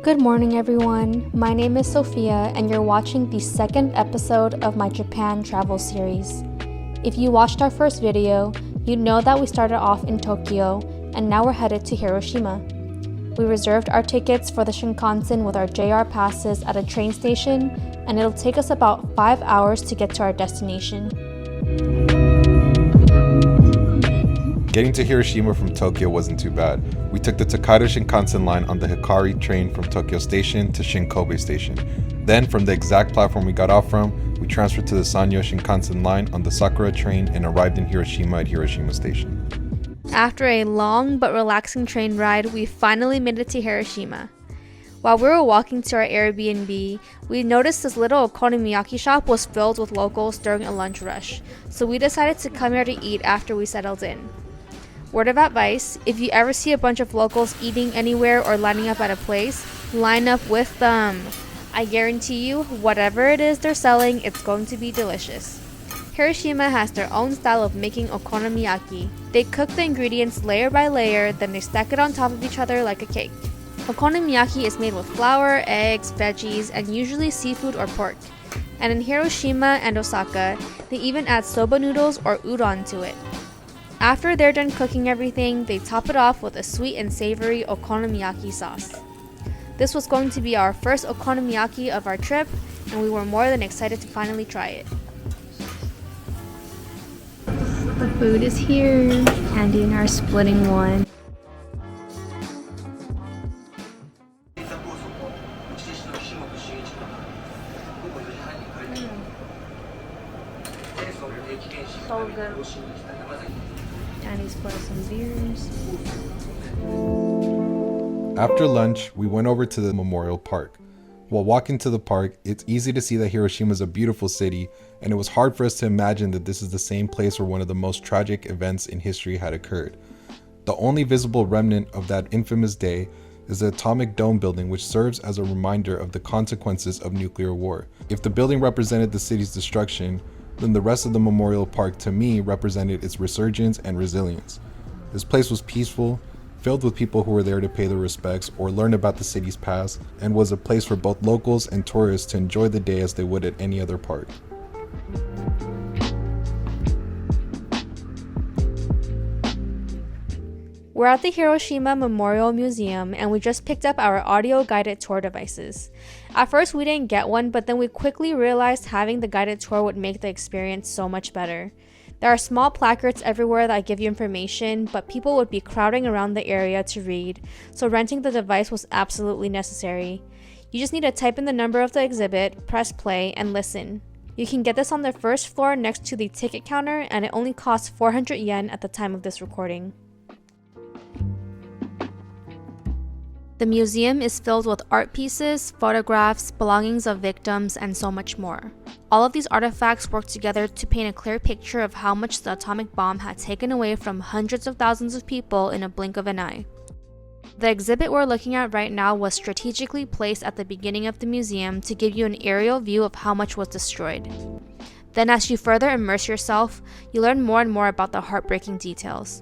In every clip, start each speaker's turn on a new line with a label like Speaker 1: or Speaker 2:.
Speaker 1: Good morning, everyone. My name is Sophia, and you're watching the second episode of my Japan travel series. If you watched our first video, you know that we started off in Tokyo, and now we're headed to Hiroshima. We reserved our tickets for the Shinkansen with our JR passes at a train station, and it'll take us about 5 hours to get to our destination.
Speaker 2: Getting to Hiroshima from Tokyo wasn't too bad. We took the Tokaido Shinkansen line on the Hikari train from Tokyo Station to Shinkobe Station. Then, from the exact platform we got off from, we transferred to the Sanyo Shinkansen line on the Sakura train and arrived in Hiroshima at Hiroshima Station.
Speaker 1: After a long but relaxing train ride, we finally made it to Hiroshima. While we were walking to our Airbnb, we noticed this little Okonomiyaki shop was filled with locals during a lunch rush, so we decided to come here to eat after we settled in. Word of advice, if you ever see a bunch of locals eating anywhere or lining up at a place, line up with them. I guarantee you, whatever it is they're selling, it's going to be delicious. Hiroshima has their own style of making okonomiyaki. They cook the ingredients layer by layer, then they stack it on top of each other like a cake. Okonomiyaki is made with flour, eggs, veggies, and usually seafood or pork. And in Hiroshima and Osaka, they even add soba noodles or udon to it. After they're done cooking everything, they top it off with a sweet and savory okonomiyaki sauce. This was going to be our first okonomiyaki of our trip, and we were more than excited to finally try it. The food is here. Andy and I are splitting one. So good. Andy's pouring some beers.
Speaker 2: After lunch, we went over to the Memorial Park. While walking to the park, it's easy to see that Hiroshima is a beautiful city, and it was hard for us to imagine that this is the same place where one of the most tragic events in history had occurred. The only visible remnant of that infamous day is the atomic dome building, which serves as a reminder of the consequences of nuclear war. If the building represented the city's destruction, then the rest of the Memorial Park to me represented its resurgence and resilience. This place was peaceful, filled with people who were there to pay their respects or learn about the city's past, and was a place for both locals and tourists to enjoy the day as they would at any other park.
Speaker 1: We're at the Hiroshima Memorial Museum, and we just picked up our audio guided tour devices. At first we didn't get one, but then we quickly realized having the guided tour would make the experience so much better. There are small placards everywhere that give you information, but people would be crowding around the area to read, so renting the device was absolutely necessary. You just need to type in the number of the exhibit, press play, and listen. You can get this on the first floor next to the ticket counter, and it only costs 400 yen at the time of this recording. The museum is filled with art pieces, photographs, belongings of victims, and so much more. All of these artifacts work together to paint a clear picture of how much the atomic bomb had taken away from hundreds of thousands of people in a blink of an eye. The exhibit we're looking at right now was strategically placed at the beginning of the museum to give you an aerial view of how much was destroyed. Then as you further immerse yourself, you learn more and more about the heartbreaking details.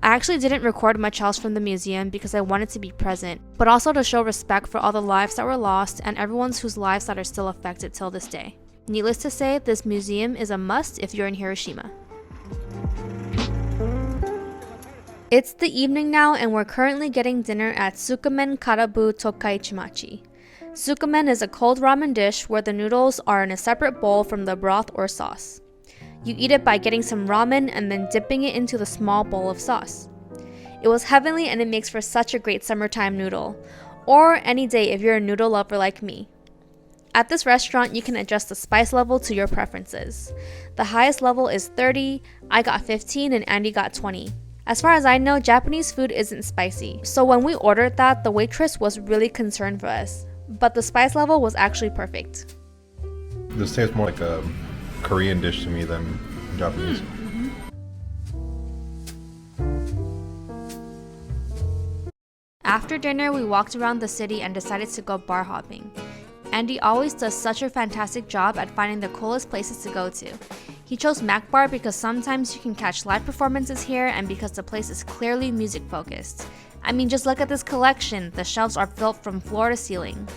Speaker 1: I actually didn't record much else from the museum because I wanted to be present, but also to show respect for all the lives that were lost and everyone's whose lives that are still affected till this day. Needless to say, this museum is a must if you're in Hiroshima. It's the evening now, and we're currently getting dinner at Tsukemen karabu tokaichimachi. Tsukemen is a cold ramen dish where the noodles are in a separate bowl from the broth or sauce. You eat it by getting some ramen and then dipping it into the small bowl of sauce. It was heavenly, and it makes for such a great summertime noodle, or any day if you're a noodle lover like me. At this restaurant, you can adjust the spice level to your preferences. The highest level is 30, I got 15, and Andy got 20. As far as I know, Japanese food isn't spicy, so when we ordered that, the waitress was really concerned for us, but the spice level was actually perfect.
Speaker 2: This tastes more like a Korean dish to me than Japanese.
Speaker 1: After dinner, we walked around the city and decided to go bar hopping. Andy always does such a fantastic job at finding the coolest places to go to. He chose Mac Bar because sometimes you can catch live performances here and because the place is clearly music focused. I mean, just look at this collection. The shelves are filled from floor to ceiling.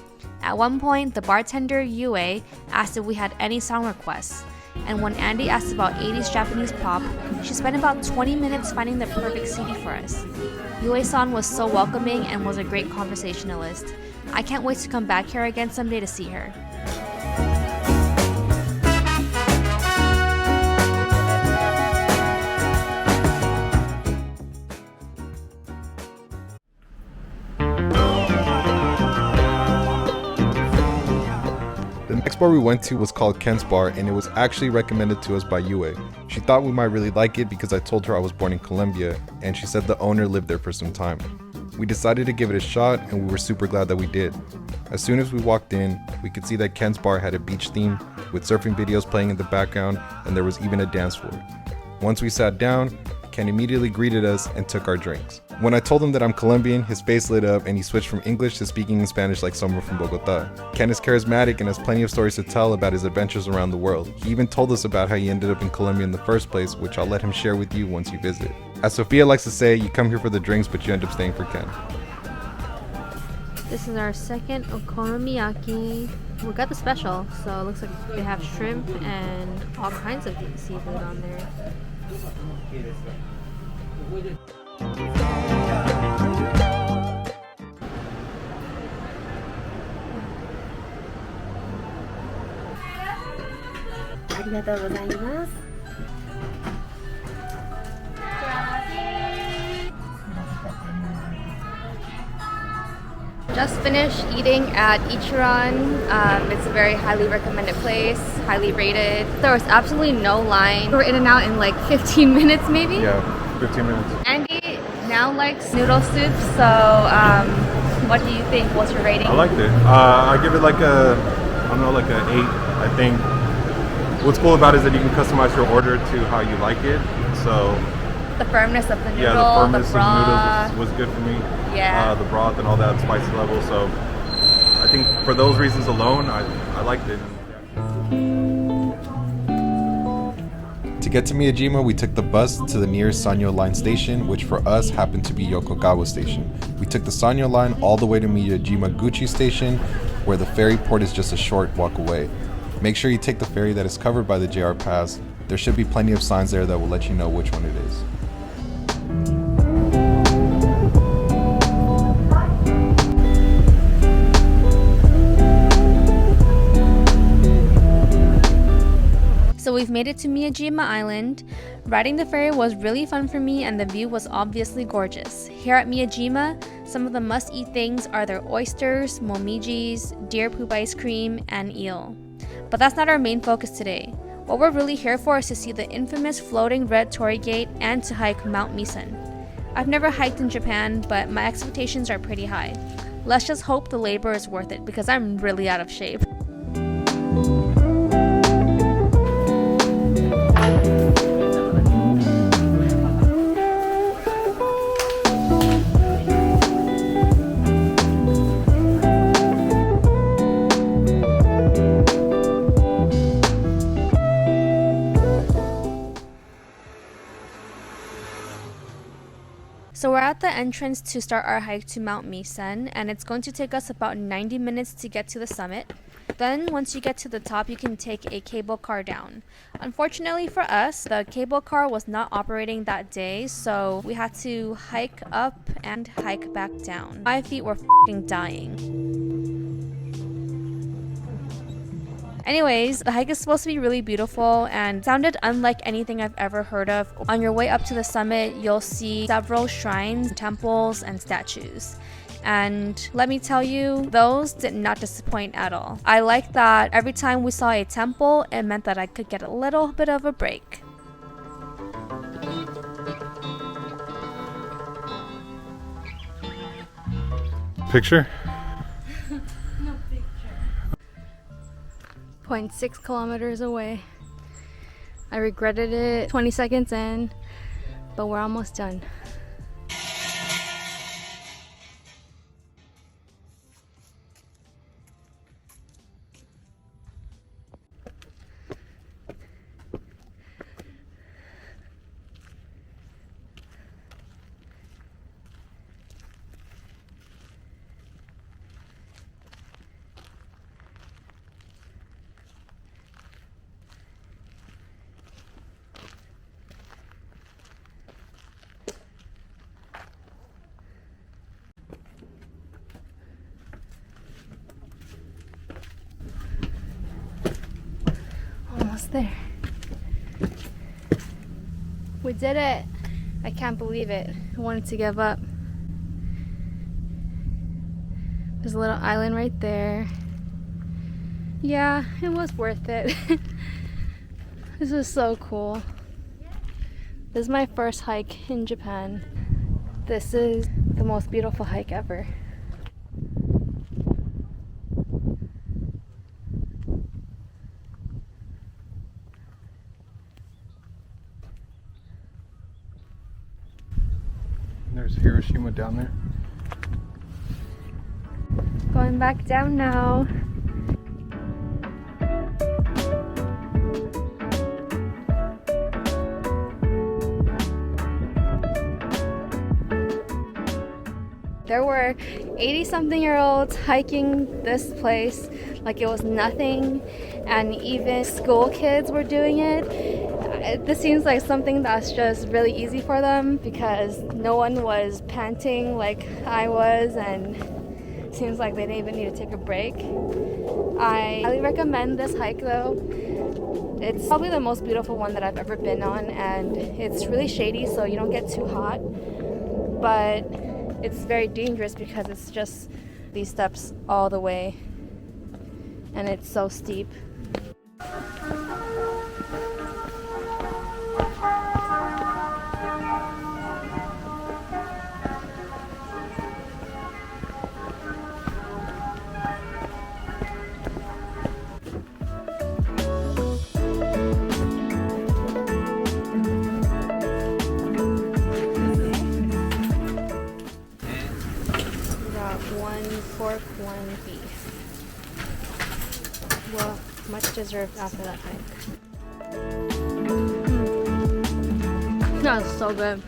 Speaker 1: At one point, the bartender, Yue, asked if we had any song requests. And when Andy asked about 80s Japanese pop, she spent about 20 minutes finding the perfect CD for us. Yue-san was so welcoming and was a great conversationalist. I can't wait to come back here again someday to see her.
Speaker 2: The next bar we went to was called Ken's Bar, and it was actually recommended to us by Yue. She thought we might really like it because I told her I was born in Colombia, and she said the owner lived there for some time. We decided to give it a shot, and we were super glad that we did. As soon as we walked in, we could see that Ken's Bar had a beach theme, with surfing videos playing in the background, and there was even a dance floor. Once we sat down, Ken immediately greeted us and took our drinks. When I told him that I'm Colombian, his face lit up and he switched from English to speaking in Spanish like someone from Bogota. Ken is charismatic and has plenty of stories to tell about his adventures around the world. He even told us about how he ended up in Colombia in the first place, which I'll let him share with you once you visit. As Sophia likes to say, you come here for the drinks, but you end up staying for Ken.
Speaker 1: This is our second Okonomiyaki. We got the special, so it looks like they have shrimp and all kinds of seafood on there. Just finished eating at Ichiran. It's a very highly recommended place, highly rated. There was absolutely no line. We were in and out in like 15 minutes maybe.
Speaker 2: Yeah, 15 minutes.
Speaker 1: Andy now likes noodle soup, so what do you think? What's your rating?
Speaker 3: I liked it. I give it like a, I don't know, like an 8. I think what's cool about it is that you can customize your order to how you like it. So
Speaker 1: the firmness of the noodle,
Speaker 3: yeah, the firmness
Speaker 1: the
Speaker 3: of the noodles was good for me.
Speaker 1: Yeah.
Speaker 3: The broth and all that spicy level. So I think for those reasons alone, I liked it.
Speaker 2: To get to Miyajima, we took the bus to the nearest Sanyo Line station, which for us happened to be Yokogawa Station. We took the Sanyo Line all the way to Miyajima Guchi Station, where the ferry port is just a short walk away. Make sure you take the ferry that is covered by the JR Pass. There should be plenty of signs there that will let you know which one it is.
Speaker 1: So we've made it to Miyajima Island. Riding the ferry was really fun for me and the view was obviously gorgeous. Here at Miyajima, some of the must-eat things are their oysters, momijis, deer poop ice cream, and eel. But that's not our main focus today. What we're really here for is to see the infamous floating red torii gate and to hike Mt Misen. I've never hiked in Japan, but my expectations are pretty high. Let's just hope the labor is worth it because I'm really out of shape. So we're at the entrance to start our hike to Mt Misen, and it's going to take us about 90 minutes to get to the summit. Then once you get to the top, you can take a cable car down. Unfortunately for us, the cable car was not operating that day, so we had to hike up and hike back down. My feet were f***ing dying. Anyways, the hike is supposed to be really beautiful and sounded unlike anything I've ever heard of. On your way up to the summit, you'll see several shrines, temples, and statues. And let me tell you, those did not disappoint at all. I like that every time we saw a temple, it meant that I could get a little bit of a break.
Speaker 3: Picture?
Speaker 1: 0.6 kilometers away. I regretted it 20 seconds in, but we're almost done. almost there. We did it. I can't believe it. I wanted to give up. There's a little island right there. Yeah, it was worth it. This is so cool. This is my first hike in Japan. This is the most beautiful hike ever.
Speaker 3: There's Hiroshima down there.
Speaker 1: Going back down now. There were 80-something-year-olds hiking this place like it was nothing, and even school kids were doing it. This seems like something that's just really easy for them because no one was panting like I was, and it seems like they didn't even need to take a break. I highly recommend this hike though. It's probably the most beautiful one that I've ever been on, and it's really shady so you don't get too hot, but it's very dangerous because it's just these steps all the way and it's so steep. One pork, one beef. Well, much deserved after that hike. That was so good.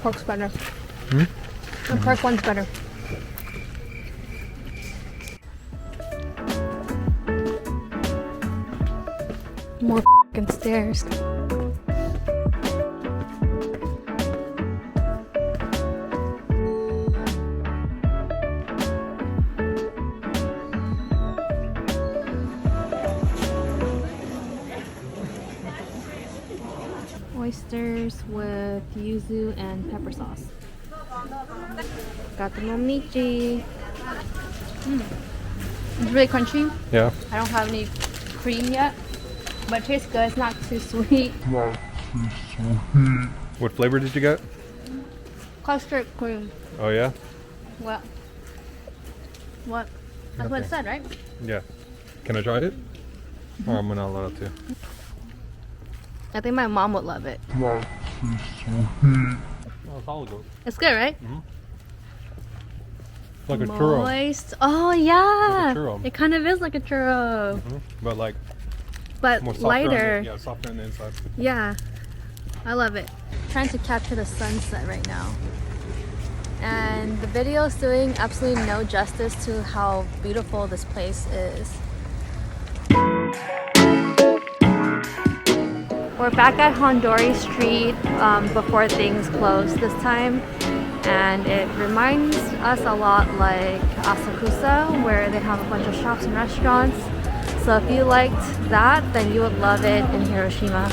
Speaker 1: Pork's better. The pork one's better. More f***ing stairs. Oysters with yuzu and pepper sauce. Got the momnichi. It's really crunchy.
Speaker 3: Yeah.
Speaker 1: I don't have any cream yet, but it tastes good. It's not too sweet.
Speaker 3: What flavor did you get?
Speaker 1: Custard cream.
Speaker 3: Oh yeah?
Speaker 1: What? What? That's what it said, right?
Speaker 3: Yeah. Can I try it? Or I'm not allowed to.
Speaker 1: I think my mom would love it.
Speaker 3: Oh, it's all good.
Speaker 1: It's good, right?
Speaker 3: It's like a churro.
Speaker 1: Moist. Oh yeah.
Speaker 3: Like a churro.
Speaker 1: It kind of is like a churro,
Speaker 3: But like
Speaker 1: but
Speaker 3: more softer
Speaker 1: lighter.
Speaker 3: Yeah, softer on the inside.
Speaker 1: Yeah, I love it. Trying to capture the sunset right now, and the video is doing absolutely no justice to how beautiful this place is. We're back at Hondori Street before things close this time, and it reminds us a lot like Asakusa, where they have a bunch of shops and restaurants. So if you liked that, then you would love it in Hiroshima.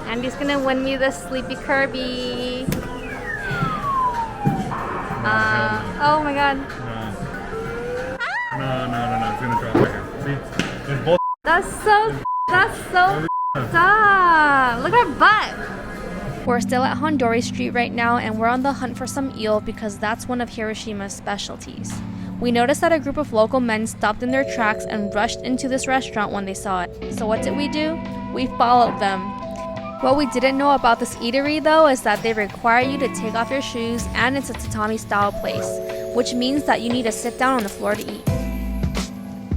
Speaker 1: Andy's gonna win me the Sleepy Kirby. Oh my god.
Speaker 3: No. It's gonna drop right here. See? There's both.
Speaker 1: That's so stop. Look at her butt. We're still at Hondori Street right now, and we're on the hunt for some eel because that's one of Hiroshima's specialties. We noticed that a group of local men stopped in their tracks and rushed into this restaurant when they saw it. So what did? We followed them. What we didn't know about this eatery though is that they require you to take off your shoes, and it's a tatami style place, which means that you need to sit down on the floor to eat.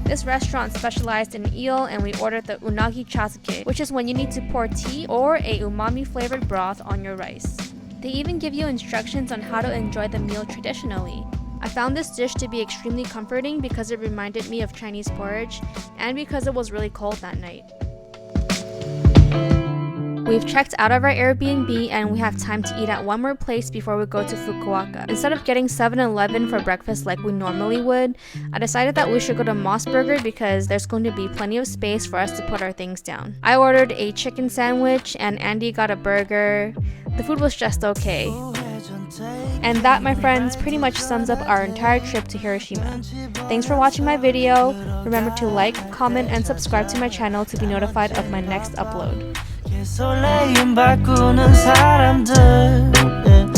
Speaker 1: This restaurant specialized in eel, and we ordered the unagi chazuke, which is when you need to pour tea or a umami flavored broth on your rice. They even give you instructions on how to enjoy the meal traditionally. I found this dish to be extremely comforting because it reminded me of Chinese porridge and because it was really cold that night. We've checked out of our Airbnb and we have time to eat at one more place before we go to Fukuoka. Instead of getting 7-Eleven for breakfast like we normally would, I decided that we should go to Moss Burger because there's going to be plenty of space for us to put our things down. I ordered a chicken sandwich and Andy got a burger. The food was just okay. And that, my friends, pretty much sums up our entire trip to Hiroshima. Thanks for watching my video. Remember to like, comment, and subscribe to my channel to be notified of my next upload. 설레임 바꾸는 사람들